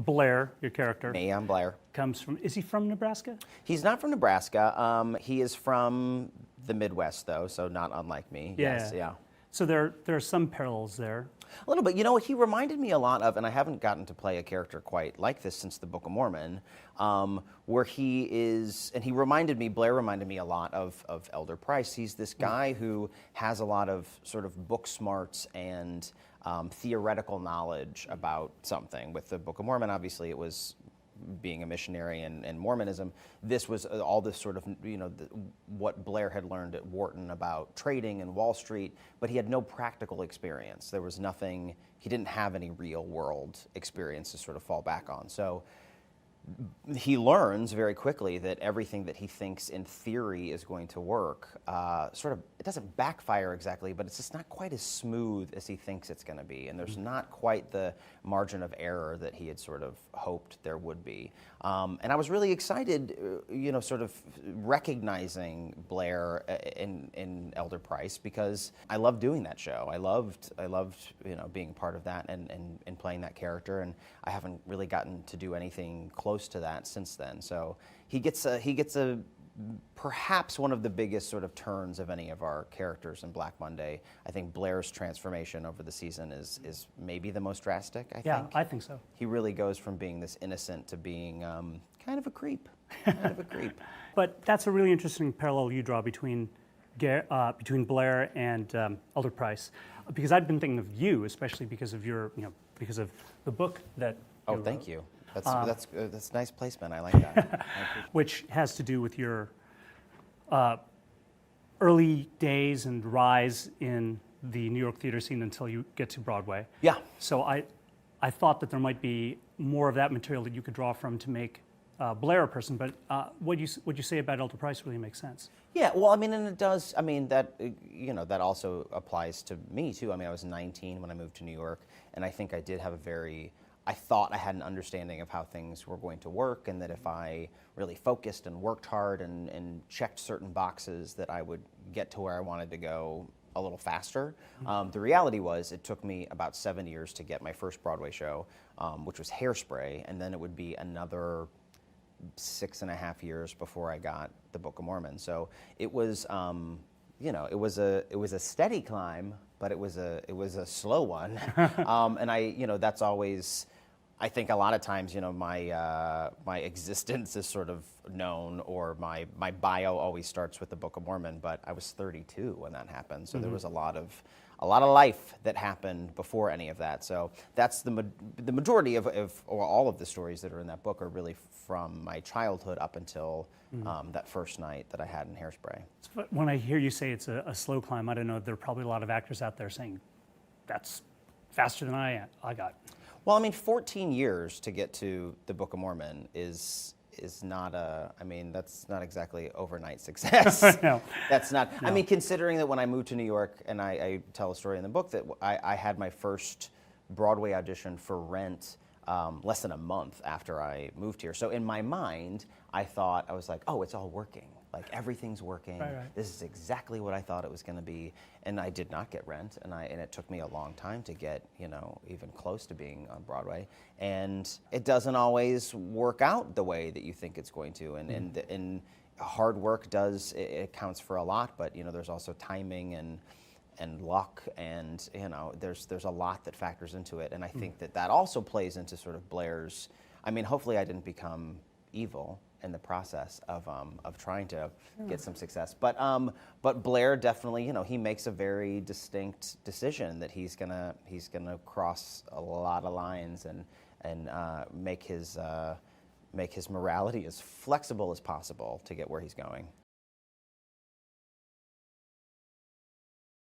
Blair, your character, Me, I'm Blair. comes from, is he from Nebraska? He's not from Nebraska. He is from the Midwest, though, so not unlike me. Yeah. Yes, yeah. So there are some parallels there. A little bit. You know, he reminded me a lot of, and I haven't gotten to play a character quite like this since the Book of Mormon, where he is, and Blair reminded me a lot of Elder Price. He's this guy who has a lot of sort of book smarts and theoretical knowledge about something. With the Book of Mormon, obviously, it was being a missionary and Mormonism. This was all this sort of, what Blair had learned at Wharton about trading and Wall Street, but he had no practical experience. There was nothing, he didn't have any real world experience to sort of fall back on. So he learns very quickly that everything that he thinks in theory is going to work, it doesn't backfire exactly, but it's just not quite as smooth as he thinks it's going to be. And there's not quite the margin of error that he had sort of hoped there would be. And I was really excited, sort of recognizing Blair in Elder Price, because I loved doing that show. I loved being part of that and playing that character. And I haven't really gotten to do anything close to that since then. So he gets a perhaps one of the biggest sort of turns of any of our characters in Black Monday. I think Blair's transformation over the season is maybe the most drastic, I think. Yeah, I think so. He really goes from being this innocent to being kind of a creep. But that's a really interesting parallel you draw between Blair and Elder Price, because I've been thinking of you, especially because of because of the book that Oh, you thank wrote. you. That's nice placement. I like that. Which has to do with your early days and rise in the New York theater scene until you get to Broadway. Yeah. So I thought that there might be more of that material that you could draw from to make Blair a person, but what you say about Elder Price really makes sense. Yeah, well, I mean, and it does. I mean, that that also applies to me too. I mean, I was 19 when I moved to New York, and I think I did have I thought I had an understanding of how things were going to work, and that if I really focused and worked hard and checked certain boxes, that I would get to where I wanted to go a little faster. The reality was it took me about 7 years to get my first Broadway show, which was Hairspray, and then it would be another 6.5 years before I got the Book of Mormon. So it was, it was a steady climb, but it was a slow one. And that's always, I think a lot of times, my existence is sort of known, or my bio always starts with the Book of Mormon, but I was 32 when that happened. So there was a lot of life that happened before any of that. So that's the majority of or all of the stories that are in that book are really from my childhood up until that first night that I had in Hairspray. When I hear you say it's a slow climb, I don't know, there are probably a lot of actors out there saying, that's faster than I got. Well, I mean, 14 years to get to the Book of Mormon is not that's not exactly overnight success. No. That's not, No. I mean, considering that when I moved to New York, and I tell a story in the book that I had my first Broadway audition for Rent less than a month after I moved here. So in my mind, I was like, oh, it's all working. Like, everything's working. Right. This is exactly what I thought it was going to be. And I did not get Rent, and it took me a long time to get, even close to being on Broadway. And it doesn't always work out the way that you think it's going to. And hard work it counts for a lot, but there's also timing and luck, and there's a lot that factors into it. And I think that also plays into sort of Blair's. I mean, hopefully I didn't become evil in the process of trying to get some success. But Blair definitely, he makes a very distinct decision that he's gonna cross a lot of lines and make his morality as flexible as possible to get where he's going.